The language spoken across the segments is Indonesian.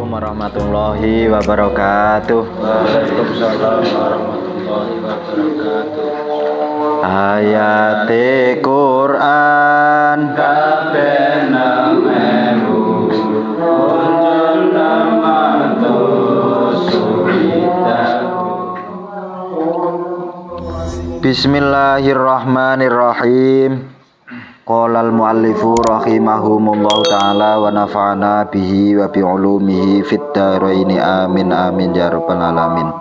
warahmatullahi wabarakatuh. Waalaikumsalam warahmatullahi wabarakatuh. Ayate Quran Kabeh namengu muncul namatus suwidaku. Bismillahirrahmanirrahim. Qala al-muallifu rahimahumullahu ta'ala wa nafa'ana bihi wa bi'ulumihi fid dharaini amin amin ya rabbal alamin.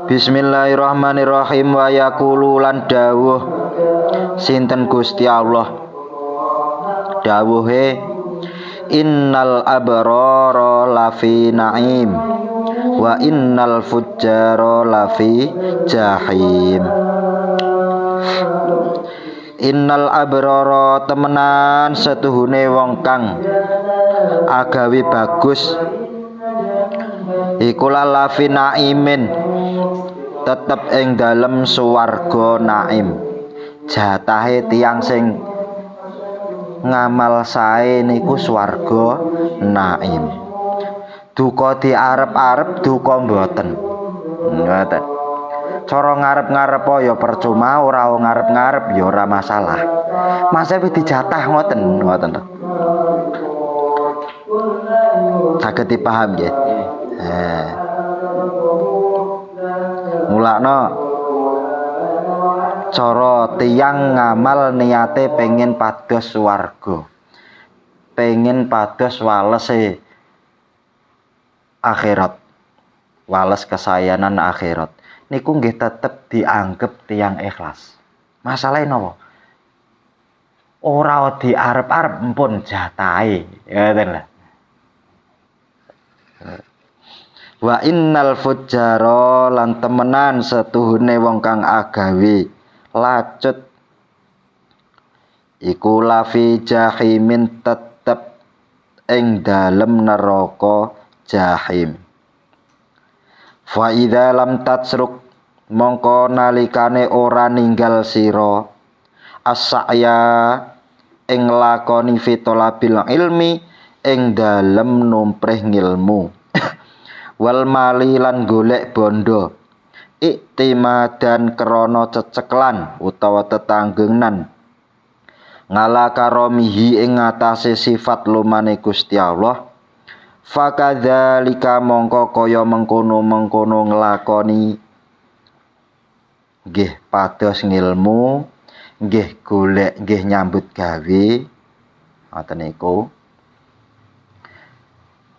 Bismillahirrahmanirrahim. Wa yaqulu lan dawuh sinten Gusti Allah, dawuhe innal abrara lafi na'im wa innal fujjara lafi jahim. Innal abrara temenan setuhune wong kang agawe bagus iku lafi naimin tetep ing dalem swarga naim. Jatahe tiyang sing ngamal sae niku swarga naim. Duka diarep-arep duka mboten. Ngoten. Cara ngarep-ngarep ya percuma, ora ngarep-ngarep ya ora masalah. Masa wis dijatah ngoten to. Saged dipaham nggih. Mulakno cara tiyang ngamal niate pengen pados swarga. Pengen pados walese akhirat. Wales kesayanan akhirat. Niku nggih tetep dianggep tiyang ikhlas. Masalahe napa? Ora diarep-arep empun jatahe, ngoten lho. Wa innal fujjara lan temenan setuhune wong kang agawe lacut iku lafi jahimin tetep ing dalem neraka jahim. Fa idza lam tatsruk mongko nalikane ora ninggal sira as-sa'ya ing lakoni fitolabil ilmi ing dalem numprih ngilmu wal mali lan golek bondo iktimadan krana ceceklan utawa tetanggengan ngala karomihi ing ngatasé sifat lumane Gusti Allah. Fakadzalika mongko kaya mengkono-mengkono nglakoni nggih pados ngilmu, nggih golek, nggih nyambut gawe. Ngoten niku.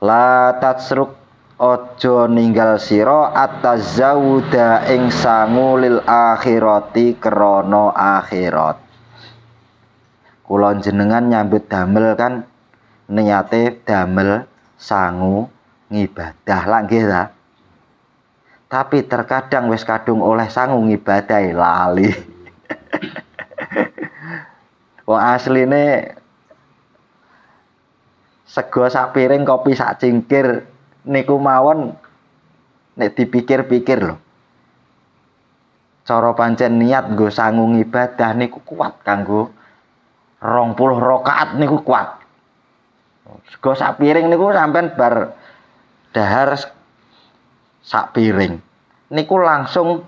La tatsruk aja ninggal sira atazawuda ing sangu lil akhirati krana akhirat. Kula jenengan nyambut damel kan niate damel sangu ngibadah lah nggih ta. Tapi terkadang wis kadung oleh sangu ngibadah lali. Wong asline sego sak piring kopi sak cingkir niku mawon nek dipikir-pikir lho. Cara pancen niat nggo sangu ngibadah niku kuat kanggo 20 rakaat niku kuat. Sego sak piring niku sampean bar dahar sak piring niku langsung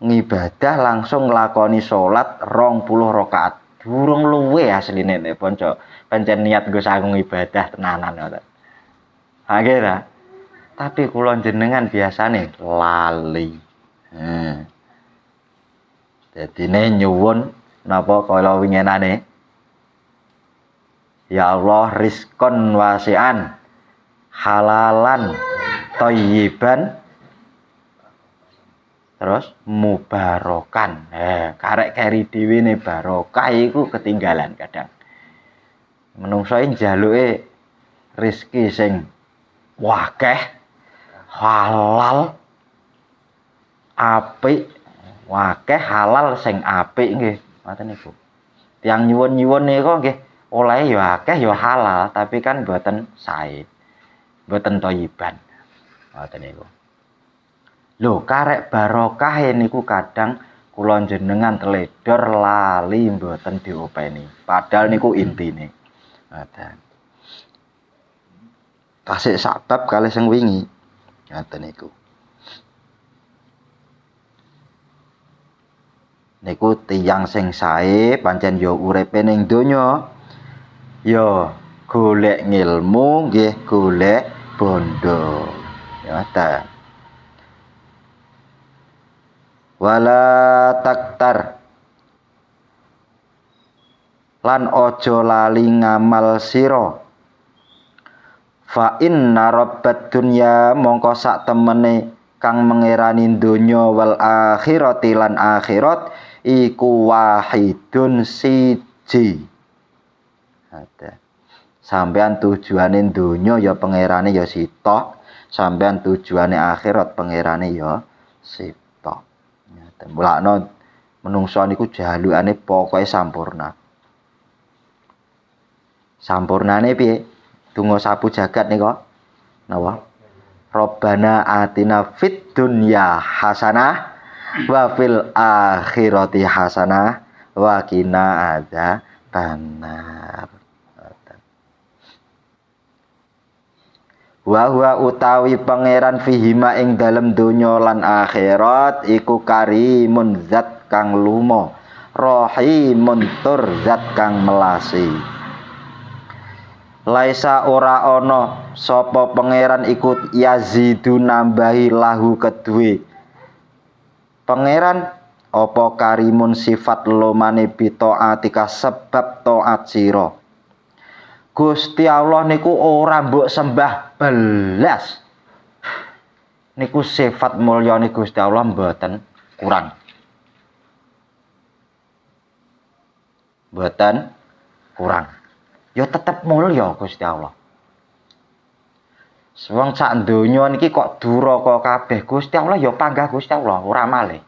ngibadah, langsung nglakoni salat 20 rakaat. Durung luwe asline nek ponco pancen niat nggo sangu ibadah tenanan ngoten. Ha nggih ta. Tapi kula jenengan biasane lali. Dadine nyuwun napa kala winginane ya Allah rizqon wasi'an halalan thayyiban terus mubarakan. Karek keri dhewe ne barokah iku ketinggalan kadang. Menungso njaluke rezeki sing wakeh, halal, apik, wakeh halal sing apik nggih. Ngoten niku. Tiyang nyuwun-nyuwun niku nggih oleh ya akeh ya halal, tapi kan mboten sae. Mboten thayyiban. Ngoten niku. Lho, karek barokah niku kadang kula jenengan teledor lali mboten diopeni. Padahal niku intine. Ngoten. tasik sabab kalih sing wingi. Ngoten niku. Niku tiyang sing sae pancen ya uripe ning donya ya golek ngilmu nggih golek bondo. Ya ta. Wala taktar lan ojo lali ngamal sira. Fa inna rabbad dunya mongko sak temene kang mengerani donya wal akhirati lan akhirat iku wahidun siji. Ada. Sampean tujuane donya ya pangerane ya sitok, sampean tujuane akhirat pangerane ya sitok. Ngoten. Mulakno menungso niku jalukane pokoke sampurna. Sampurnane piye? Donga sapu jagat nika. Napa? Rabbana atina fid dunya hasanah wa fil akhirati hasanah wa qina adzabannar. Wa huwa utawi pangeran fihima ing dalem donya lan akhirat iku karimun zat kang lumo, rahimun tur zat kang melasi. Laisa ora ana sapa pangeran iku yazidu nambahi lahu kedue pangeran apa karimun sifat lomane bitaatika sebab taat sira. Gusti Allah niku ora mbok sembah belas. Niku sifat mulyane Gusti Allah mboten kurang. Mboten kurang. Ya tetep mulya Gusti Allah. Wong sak donya niki kok duraka kabeh Gusti Allah ya panggah Gusti Allah ora malih.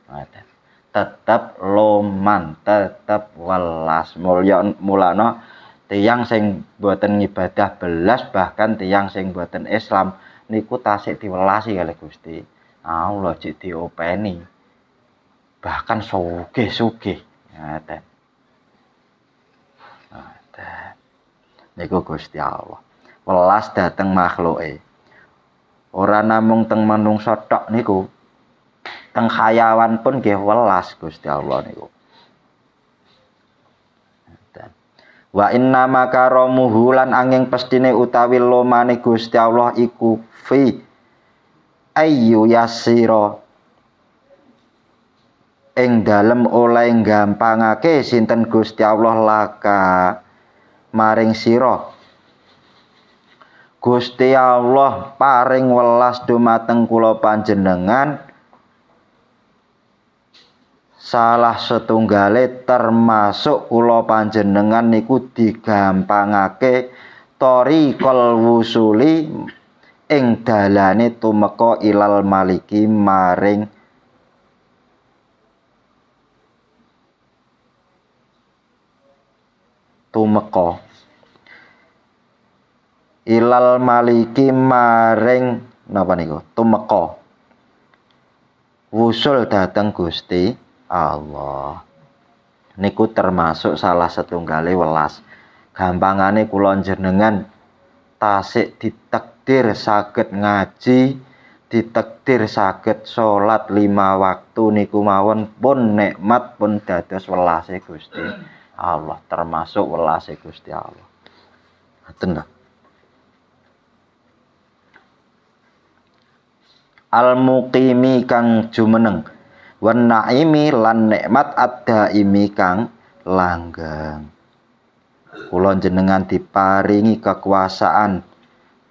Ngoten. Tetep loman, tetep welas mulya mulana tiyang sing boten ngibadah belas bahkan tiyang sing boten Islam niku tasik diwelasi kalih Gusti Allah cek diopeni. Bahkan sugih-sugih. Ngoten. Niku Gusti Allah welas dateng makhluke ora namung teng manungsa tok niku teng hayawan pun nggih welas Gusti Allah niku. Wa inna makaramuhu lan angin pestine utawi lomane Gusti Allah iku fi ayyu yasira ing dalem oleh gampangake sinten Gusti Allah laka maring sira. Gusti Allah paring welas dumateng kula panjenengan salah setunggale termasuk kula panjenengan niku digampangake thariqal wusuli ing dalane tumeka ilal maliki maring tumeka ilal maliki maring napa niku tumeka wusul dhateng Gusti Allah niku termasuk salah setunggale welas. Gampangane kula jenengan tasik ditakdir saged ngaji, ditakdir saged salat 5 waktu niku mawon pun nikmat pun dados welase Gusti Allah, termasuk welase Gusti Allah. Ngoten lho. Al-muqimi kang jumeneng, wan naimi lan nikmat ad-daimi kang langgeng. Kula jenengan diparingi kekuasaan,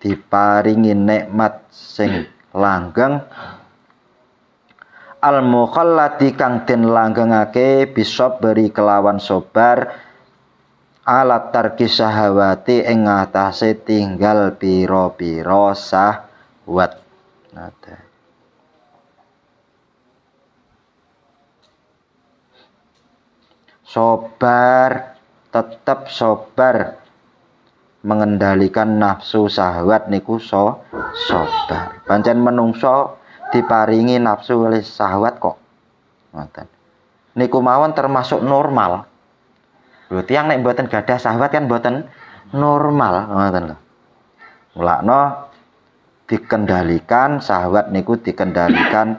diparingi nikmat sing langgeng. Al-mukhallati kang den langgengake bisa beri kelawan sobar alat tarki syahawati ing atase tinggal pira-pira syahwat. Nate. Sobar, tetap sobar mengendalikan nafsu syahwat niku sobar. Pancen menungso diparingi nafsu oleh syahwat kok. Ngoten. Niku mawon termasuk normal. Lho tiyang nek mboten gadah syahwat kan mboten normal, ngoten lho. Mulakno dikendalikan syahwat niku dikendalikan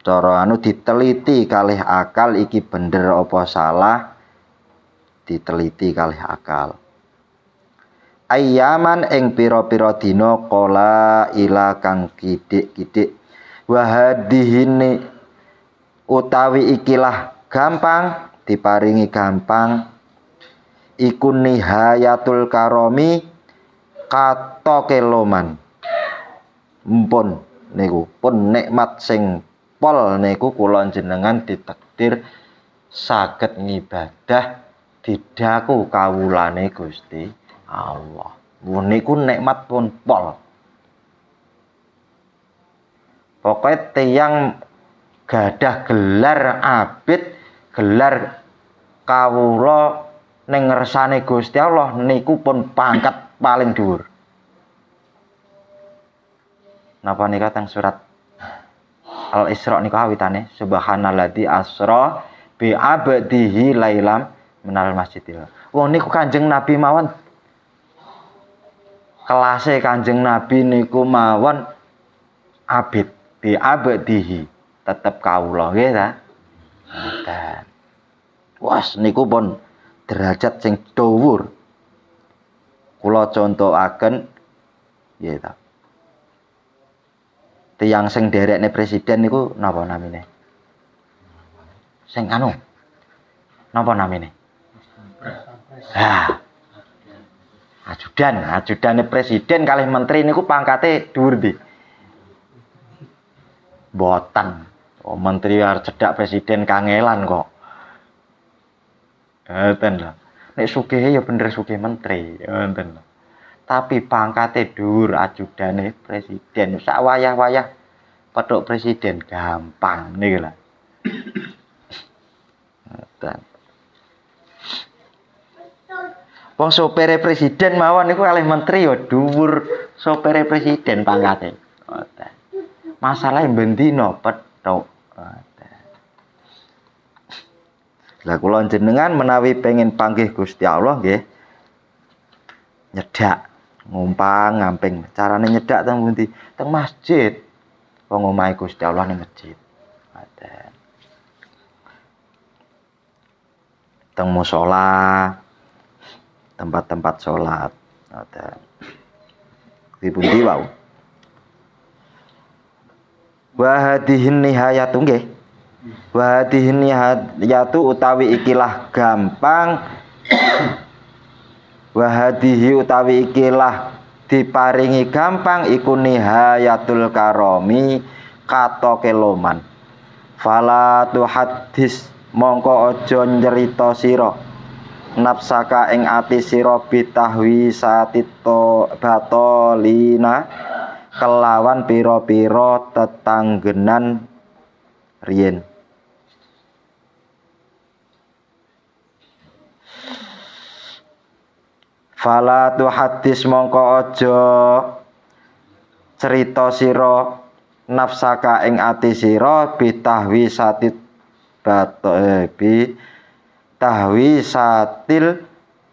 cara diteliti kalih akal iki bener apa salah, diteliti kalih akal. Ayyaman ing pira-pira dina qala ila kang kidik-kidik wa hadihini utawi ikilah gampang diparingi gampang iku nihayatul karomi katoke loman mpun niku pun nikmat sing pol niku kula jenengan ditakdir saged ngibadah didaku kawulane Gusti Allah. Niku nikmat pun pol. Pokoknya tiyang gadah gelar abid, gelar kawula ning ngersane Gusti Allah niku pun pangkat paling dhuwur. Napa nika teng surat Al-Isra niku awitane subhanalladzi asra bi abdihi lailam minal masjidil. Wong niku Kanjeng Nabi mawon kelase Kanjeng Nabi niku mawon abid bi abdihi tetep kawula nggih ta. Ngoten. Was niku pun derajat sing dhuwur. Kula contohaken nggih ta. Tiyang sing derekne presiden niku napa namine? Sing anu. Napa namine? Ajudane presiden kalih menteri niku pangkate dhuwur ndi? Mboten. Oh, menteri arep cedhak presiden kangelan kok. Ngoten lho. Nek sugih ya bener sugih menteri, ngoten lho. Tapi pangkate dhuwur ajudane presiden. Sak wayah-wayah petuk presiden gampang niku lho. Ngoten. Wong sopere presiden mawon niku kalih menteri ya dhuwur sopere presiden pangkate. Ngoten. Masalahe bendina petuk. Ngoten. Lah kula jenengan menawi pengen panggih Gusti Allah nggih nyedak ngumpang ngamping. Carane nyedak teng pundi? Teng masjid. Wong omahe Gusti Allah ning masjid. Ngoten. Teng musala tempat-tempat sholat. Di pundi wau? Wa hadihin nihayatu nggih. Wa hadihin nihayatu utawi ikilah gampang. Wa hadihi utawi ikilah diparingi gampang iku nihayatul karomi katoke loman. Fala tuhaddis mongko aja nyerita sira nafsaka ing ati sira bitahwi satito batolina kelawan pira-pira tetanggenan riyen. Fala tu hadis mongko aja cerita sira nafsaka ing ati sira bitahwi satit bi tahwi satil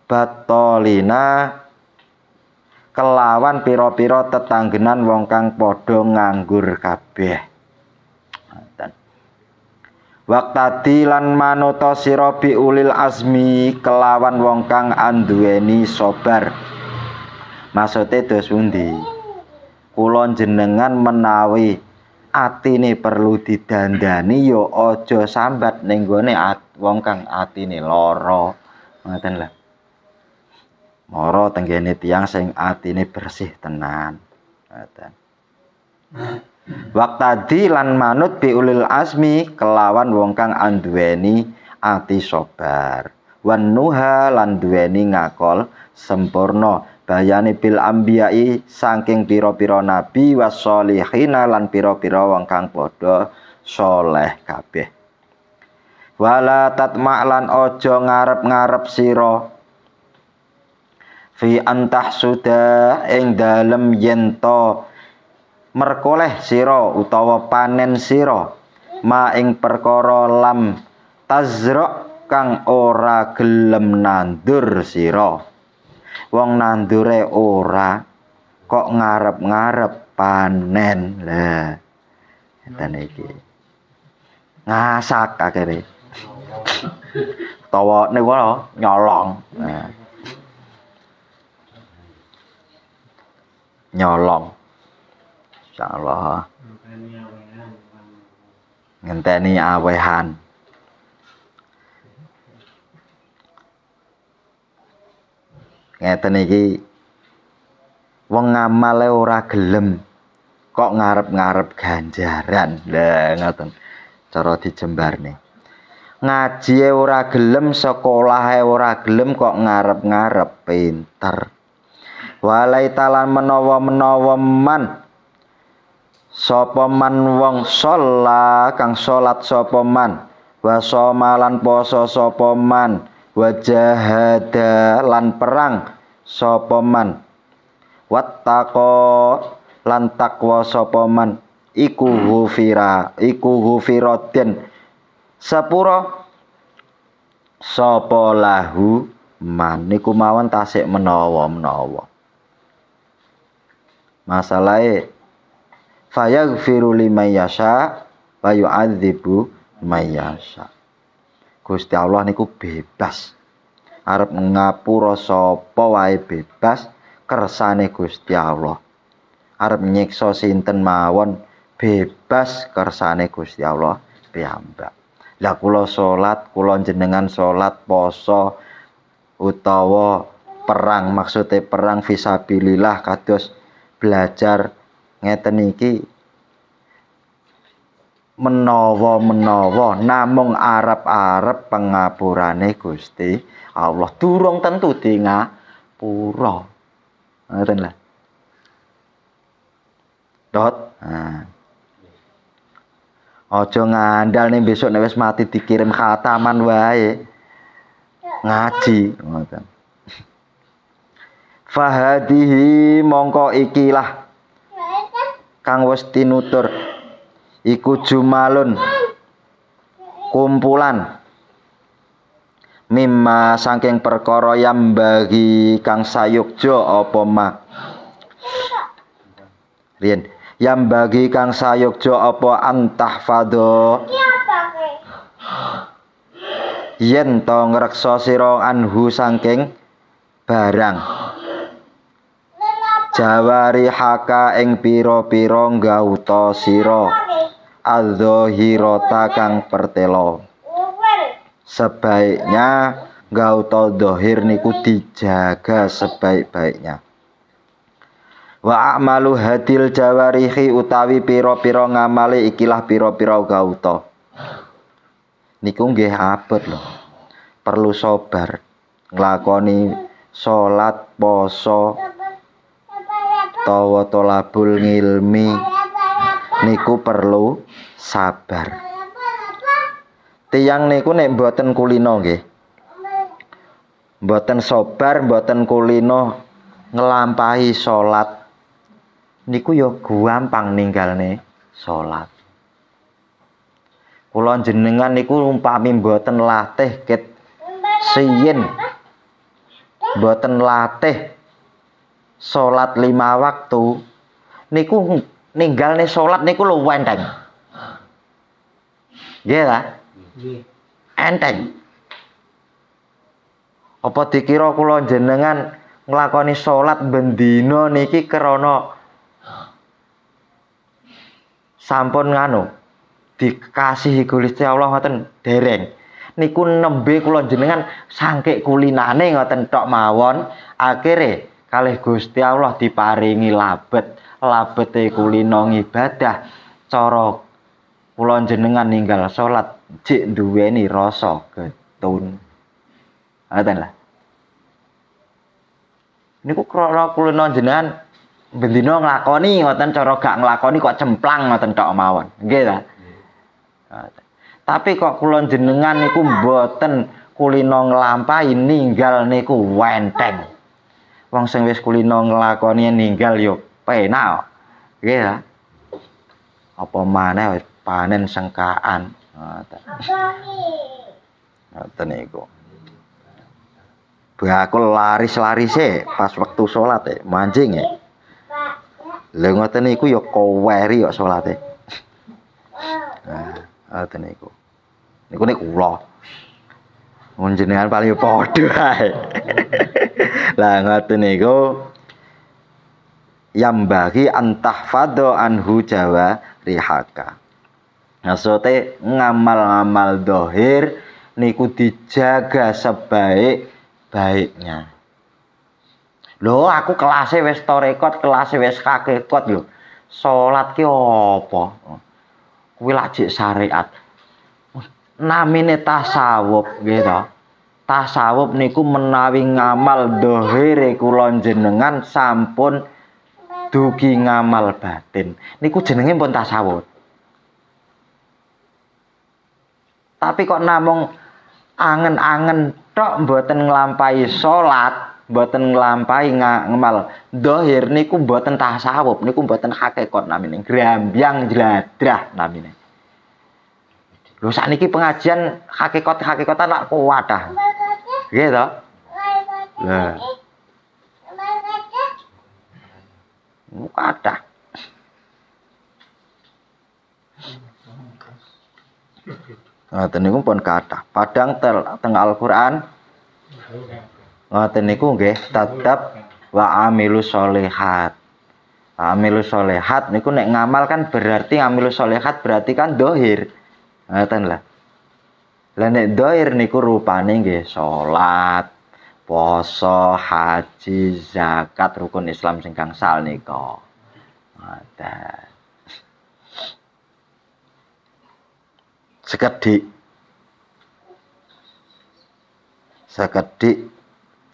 batolina kelawan pira-pira tetanggenan wong kang padha nganggur kabeh. Waktadi lan manut sira bi ulil azmi kelawan wong kang anduweni sabar. Maksude dos pundi? Kula jenengan menawi atine perlu didandani ya aja sambat ning gone wong kang atine lara. Ngoten lho. Mara tenggene tiyang sing atine bersih tenan. Ngoten. Waktadi lan manut bi ulil azmi kelawan wong kang anduweni ati sabar. Wan nuha lan duweni ngakol sempurna bayane bil ambiyai saking pira-pira nabi wasolihina lan pira-pira wong kang padha saleh kabeh. Wala tatma lan aja ngarep-ngarep sira fi antah sudah ing dalem yen to merkoleh sira utawa panen sira ma ing perkara lam tazra kang ora gelem nandur sira Wong nandure ora kok ngarep-ngarep panen. Lah, ngeten iki. Ngasak akhire. Tawa niku nyolong. Nah. Nyolong. Insyaallah. Ngenteni awehan. Ngeten iki wong ngamale ora gelem kok ngarep-ngarep ganjaran. Lah ngoten cara dijembarne. Ngaji ora gelem, sekolah ora gelem kok ngarep-ngarep pinter. Walaitalan menawa-menawa man sapa man wong sholla kang salat sapa man wasamalan poso sapa man wajahada lan perang sapa man wattaqo lan takwa sapa man iku ghufiratin sepura sapa lahu man niku mawon tasik menawa masalahe fayaghfiru liman yasha wa yu'adzibu may yasha. Gusti Allah niku bebas. Arep ngapura sapa wae bebas kersane Gusti Allah. Arep nyiksa sinten mawon bebas kersane Gusti Allah piyambak. Lah kula salat, kula jenengan salat poso utawa perang, maksude perang fisabilillah kados belajar ngeten iki menawa namung arep-arep pengapurane Gusti Allah durung tentu di ngapura. Ngoten lah. Dot. Nah. Aja ngandal nih besok nek wis mati dikirim khataman wae. Ngaji ngoten. Fahadihi mongko ikilah kang wis tinutur iku jumalun kumpulan mimma saking perkara yang bagi kang sayukja apa ma riyen yang bagi kang sayukja apa antahfadho yen to ngreksa sira anhu saking barang jawari haka ing pira-pira gauta sira adzahirata kang pertelo sebaiknya gauta dohir niku dijaga sebaik-baiknya wa a'malu hadil jawarihi utawi pira-pira ngamali ikilah pira-pira gauta niku nggih abot lho perlu sabar nglakoni salat poso tawa tolabul ngilmi niku perlu sabar. Tiyang niku nek mboten kulino nggih. Mboten sabar, mboten kulino nglampahi salat. Niku ya gampang ninggalne salat. Kula jenengan niku umpami mboten latih ket siyin. Mboten latih salat 5 waktu niku ninggalne salat niku lho enteng. Nggih ta? Nggih. Enteng. Apa dikira kula jenengan nglakoni salat bendina niki krana sampun nganu dikasihi Gusti Allah ngoten dereng. Niku nembe kula jenengan sangkik kulinane ngoten tok mawon akhire kalih Gusti Allah diparingi labete kulino ngibadah cara kula jenengan ninggal salat jek duweni rasa getun. Ngoten lah. Niku krana kulino jenengan bendina nglakoni ngoten cara gak nglakoni kok cemplang ngoten tok mawon. Nggih ta? Tapi kok kula jenengan niku mboten kulino nglampahi ninggal niku wenteng. Wong sing wis kulino nglakoni ninggal yo penak. Nggih ya. Apa maneh panen sengkaan. Ngoten niku. bakul laris-larise pas wektu salat mancing lha ngoten niku ya koweri kok salate. Nah, ngoten niku. Niku kula. Mun jenengan paling padha ae. Lah ngoten niku yambagi antahfadho anhu jawa rihaka. Maksudnya ngamal-ngamal dohir niku dijaga sebaik-baiknya. Lho aku kelasnya wis torekot, kelasnya wis hakikot lho. Salat ki apa? Kuwi lajik syariat. Namine tasawuf nggih to. Tasawuf niku menawi ngamal dohire kula jenengan sampun dugi ngamal batin. Niku jenenge pun tasawuf. Tapi kok namung angen-angen tok mboten nglampahi salat, mboten nglampahi ngamal dohir niku mboten tasawuf, niku mboten hakikat namine. Grambyang jladrah namine. Lho sakniki pengajian hakikat-hakikatan lak kuwadah. Nggih to? Lah. Kathah. Ngoten niku pun kathah. Padang teng Al-Qur'an ngoten niku nggih tetep wa amilus sholihat. Amilus sholihat niku nek ngamal kan berarti amilus sholihat berarti kan dohir. Ngoten lah. Lah nek dohir niku rupane nggih salat, poso, haji, zakat, rukun Islam sing gangsal nika. Ngoten. Sekedhik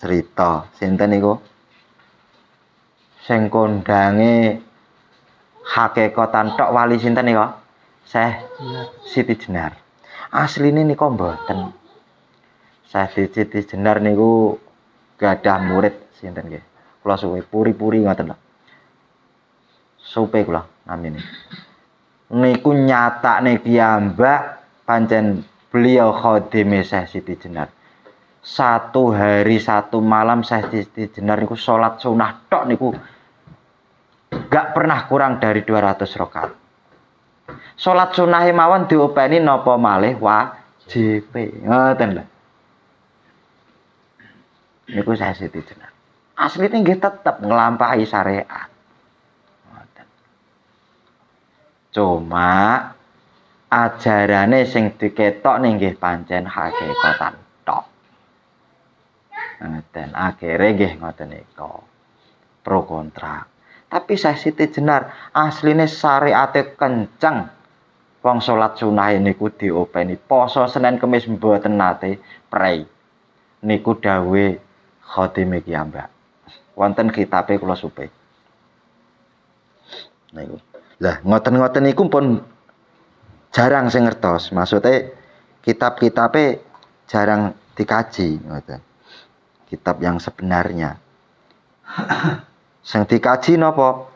cerita sinten niku sing kondange hakikatan tok wali sinten niku Syekh Siti Jenar asline niku mboten Syekh Siti Jenar niku gadah murid sinten nggih kula suwe puri-puri ngoten lho supe kula namine niku nyatakne piyambak pancen beliau khadime Syekh Siti Jenar. Satu hari satu malam Syekh Siti Jenar niku salat sunah tok niku gak pernah kurang dari 200 rakaat. Salat sunah mawon diopeni napa malih wajib. Ngoten lho. Niku Syekh Siti Jenar. Asline nggih tetep nglampahi syariat. Ngoten. Cuma ajarane sing diketok nggih pancen hakikatan tok. Ngoten akhire nggih ngoten nika. Pro kontra. Tapi Syekh Siti Jenar asline syariate kenceng. Wong salat sunah niku diopeni poso Senin Kamis mboten nate prei. Niku dawuhe khadime piyambak. Wonten kitabe kula supe. Niku. Lah ngoten-ngoten niku pun jarang sing ngertos, maksudnya kitab-kitabe jarang dikaji ngoten. Kitab yang sebenarnya. Sing dikaji napa?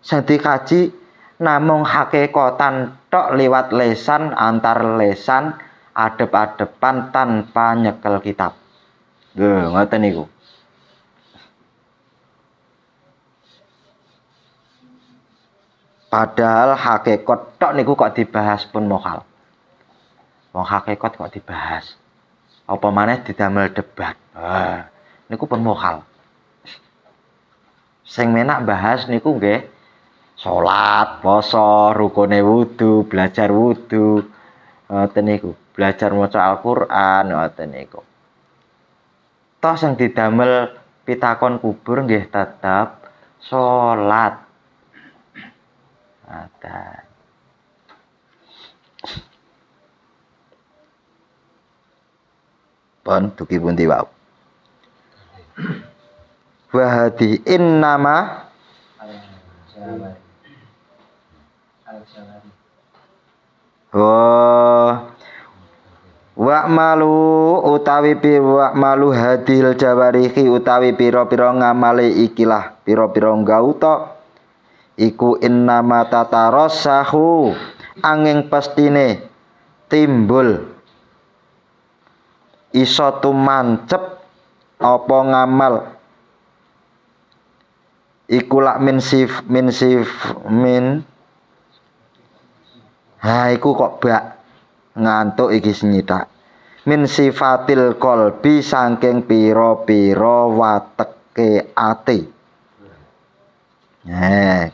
Sing dikaji namung hakikatan tok liwat lesan antar lesan adep-adepan tanpa nyekel kitab. Lho ngoten niku. Padahal hakikat tok niku kok dibahas pun mokal. Wong hakikat kok dibahas. Apa maneh didamel debat. Niku pun mokal. Sing menak bahas niku nggih salat, poso, rukune wudu, belajar wudu. Ngoten niku, belajar maca Al-Qur'an ngoten niku. Toh sing didamel pitakon kubur nggih tetep salat. Ada. Pun dugi pundi wau. Wa hadi innama wa malu utawi wa malu hadil jawarihi utawi pira-pira ngamale ikilah pira-pira gauta iku innama tatarassahu angin pestine timbul iso tumancep apa ngamal iku lak iku kok bak ngantuk iki senyita min sifatil qalbi saking pira-pira wateke ati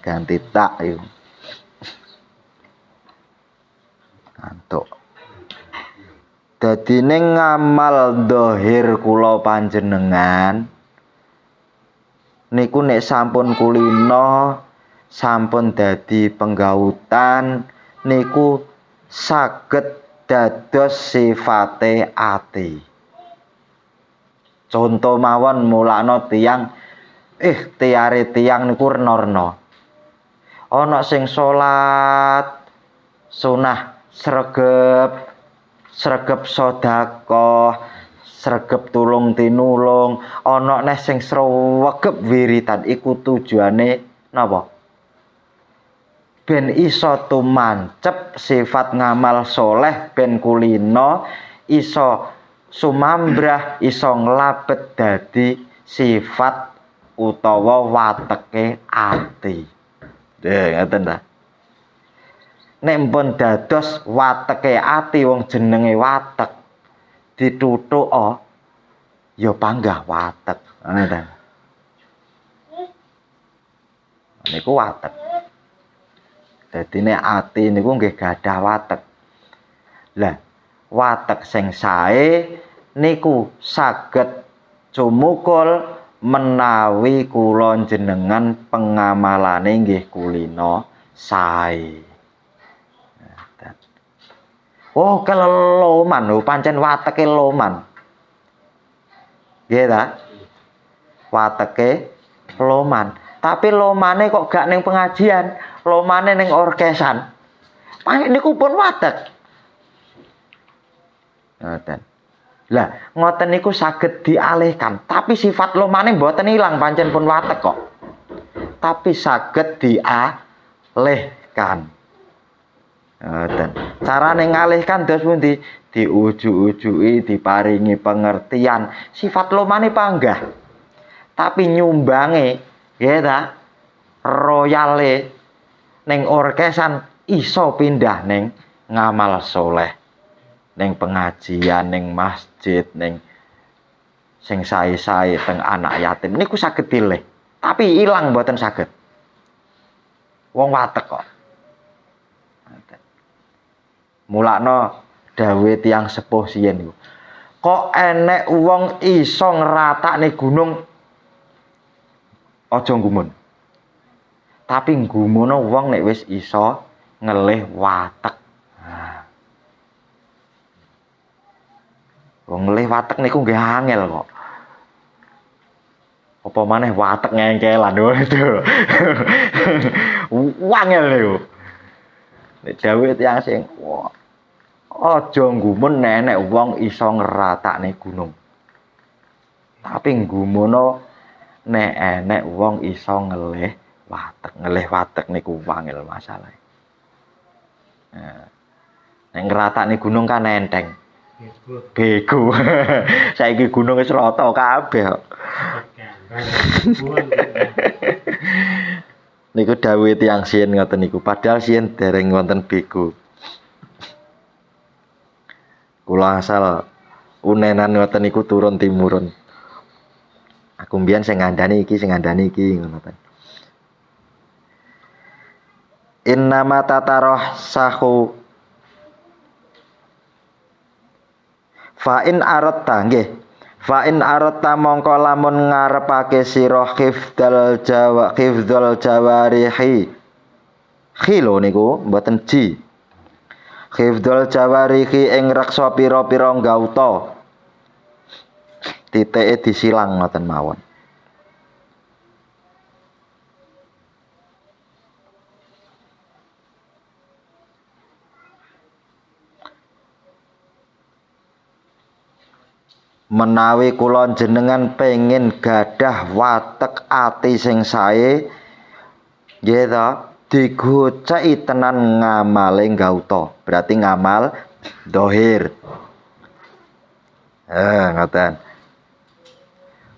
ganti tak yuk ngantuk dadine ngamal dhahir kula panjenengan niku nek sampun kulina sampun dadi penggautan niku saged dados sifate ati. Conto mawon mulakno tiyang ikhtiare tiyang niku rena-rena. Ana sing salat sunah sregep sedekah sregep tulung tinulung ana neh sing sregep wiritan iku tujuane napa ben iso tumancep sifat ngamal soleh ben kulino iso sumambrah iso nglabet dadi sifat utawa wateke ati ngoten ta nek pun dados wateke ati wong jenenge watek dituthuk ya panggah watek ngoten niku watek dadine ati niku nggih gadah watek lah watek sing sae niku saged cumukul menawi kula jenengan pengamalane nggih kulina sae. Oh, keloloman lho, pancen wateke loman. Nggih ta? Wateke loman. Tapi lomane kok gak ning pengajian, lomane ning orkesan. Pancen niku pun watek. Ngoten. Lah, ngoten niku saged dialihkan, tapi sifat lomane mboten ilang, pancen pun watek kok. Tapi saged dialihkan. Ngoten. Carane ngalihkan dos pundi? Diuju-ujuki, diparingi pengertian. Sifat lomane panggah. Tapi nyumbange, ya ta? Royale ning orkesan iso pindah ning ngamal soleh. Ning pengajian, ning masjid, ning sing sae-sae teng anak yatim niku saged dileh. Tapi ilang mboten saged. Wong watek kok. Mulakno dawuh tiyang sepuh siyen niku. Kok enek wong iso ngratakne gunung aja gumun. Tapi gumuno wong nek wis iso ngelih watek. Wong ngelih watek niku nggih angel kok. Apa maneh watek ngengkelan itu. Wangel niku. Nek dawuh tiyang sing aja gumun nek wong iso ngratakne gunung. Tapi gumuno nek enek wong iso ngelih watek niku wangel masalahe. Nah, nek ngratakne gunung kan enteng. Bego. Saiki gunung wis rata kabeh. Niku dawuh tiyang siyen ngoten niku, padahal siyen dereng wonten bego. Kula asal unenan ngoten niku turun timurun. Aku mbiyen sing ngandani iki ngono ta. Innama tatarah sahu fa in aratta nggih. Fa in aratta mongko lamun ngarepake sira hifdzal jawarihi. Khilo niku mboten ji. Hifdzal jawarihi ing reksa pira-pira gauta. Titike disilang ngoten mawon. Menawi kula jenengan pengin gadah watek ati sing sae nggih ta digoceki tenan ngamale gauta berarti ngamal dohir ngoten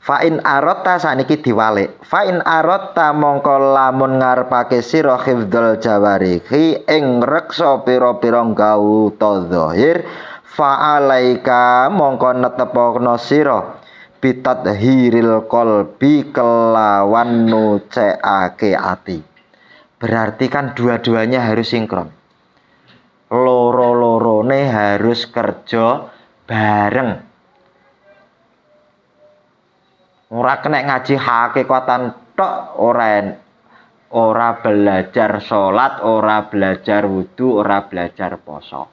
Fa in arata saniki diwalik. Fa in arata mongko lamun ngarepake sira hifdzul jawarihi ing reksa pira-pira gauta zahir fa alaika mongko netepana sira bitadhiril qalbi kelawan nucekake ati. Berarti kan dua-duanya harus sinkron. Loro-lorone harus kerja bareng. Ora kena ngaji hakikatan tok, ora belajar salat, ora belajar wudu, ora belajar poso.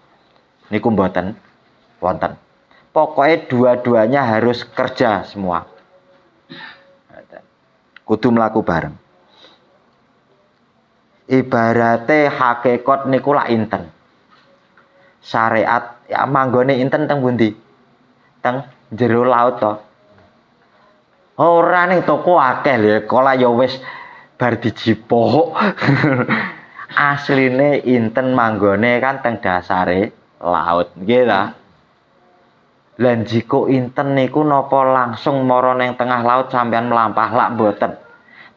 Niku mboten wonten. Pokoknya dua-duanya harus kerja semua. Kudu mlaku bareng. Ibarate hakikat niku lak inten. Syariat ya manggone inten teng pundi? Teng jero laut to. Ora ning toko akeh lho, kala ya wis bar dijipok. Asline inten manggone kan teng dasare laut, nggih ta? Lah jika inten niku napa langsung mara ning tengah laut sampean mlampah lak mboten.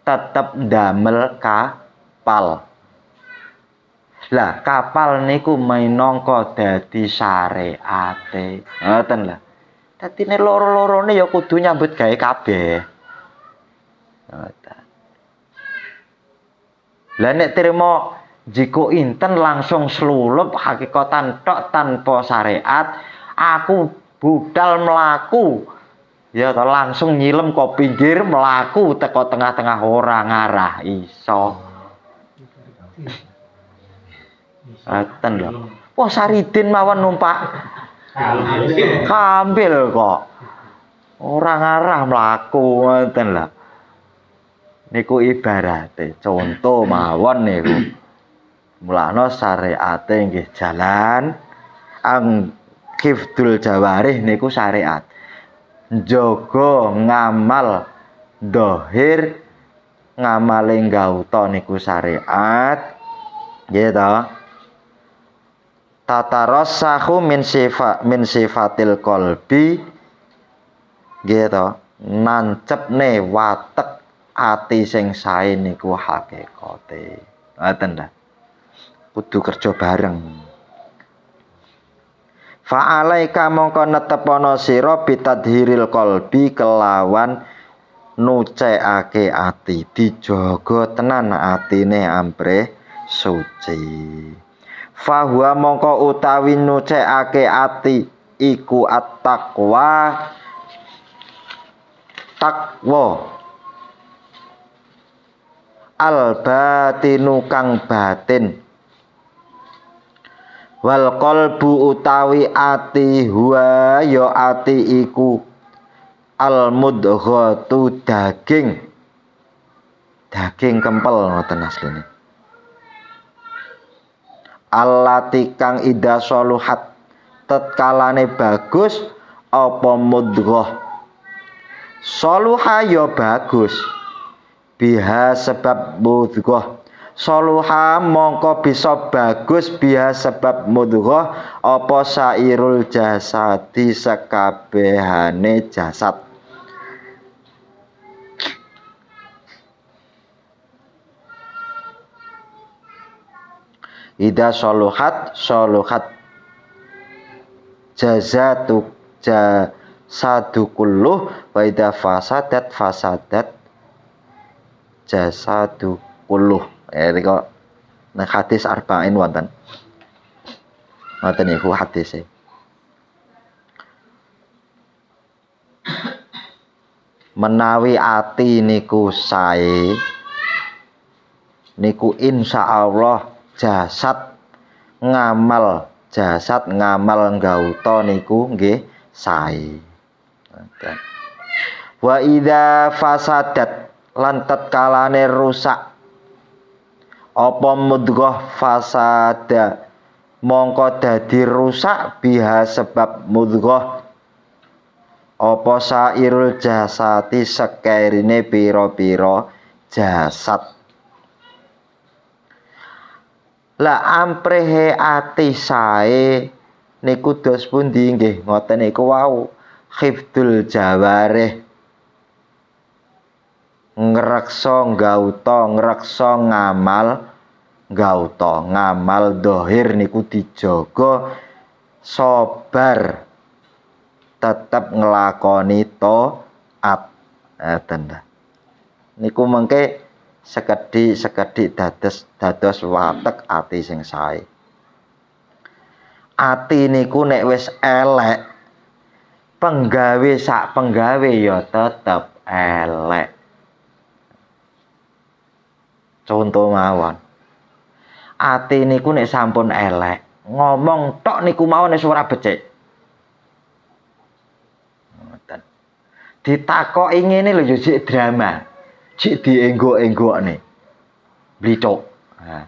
Tetep ndamel kapal. Lah kapal niku minangka dadi syariate. Ngoten lho. Dadine loro-lorone ya kudu nyambut gawe kabeh. Ngoten. Lah nek trimo jika inten langsung slulup hakikatan tok tanpa syariat, aku budal melaku. Ya to langsung nyilem kok pinggir melaku teko tengah-tengah ora ngarah iso. Ngoten lho. Wah Saridin mawon numpak kambil kok. Ora ngarah mlaku ngoten lho. Niku ibarate contoh mawon niku. Mulane syariate nggih jalan hifdzul jawarih niku syariat. Njaga ngamal zahir ngamale gauta niku syariat. Nggih to. Tatarassahu min sifatil qalbi gitu nancepne watek ati sing sae niku hakikate. Ngoten ta. Kudu kerja bareng. Fa alaika mongko netepana sira bitadhiril qalbi kelawan nucekake ati, dijaga tenan atine ampreh suci. Fahuwa mongko utawi nucekake ati iku at-taqwa al-batinu kang batin wal qalbu utawi ati huwa ya ati iku al-mudghatu daging kempel ngoten asline. Allati kang ida soluhat tetkalane bagus apa mudghah soluha ya bagus biha sebab mudghah soluha mongko bisa bagus biha sebab mudghah apa sairul jasadi sekabehane jasad. Ida soluhat jasadu kulluh wa ida fasadat jasadu kulluh. Iki nang hadis arba'in wonten. Ngoten niku hadise. Menawi ati niku sae niku insyaallah jasad ngamal gauta niku nggih sae. Wa idza fasadat lan tatkalane rusak apa mudghah fasada mongko dadi rusak biha sebab mudghah apa sairul jasati sekerine pira-pira jasad. Lah amprehe ati sae niku dos pundi nggih ngoten niku wau hifdzul jawarih ngreksa nggauta ngreksa ngamal dohir niku dijaga sabar tetep nglakoni taat niku mengke sekedhik dados watek ati sing sae. Ati niku nek wis elek sak penggawe ya tetep elek. Contoh mawon. Ati niku nek sampun elek, ngomong tok niku mawon wis ora becik. Ngoten. Ditakoki ngene lho yo sik drama. Sik dienggok-enggokne. Blithuk. Nah.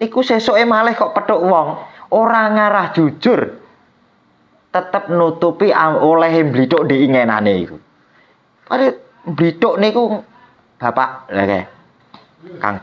Iku sesuke malih kok pethuk wong, ora ngarah jujur. Tetep nutupi oleh blithuk diingenane iku. Padahal blithuk niku Bapak lha Kang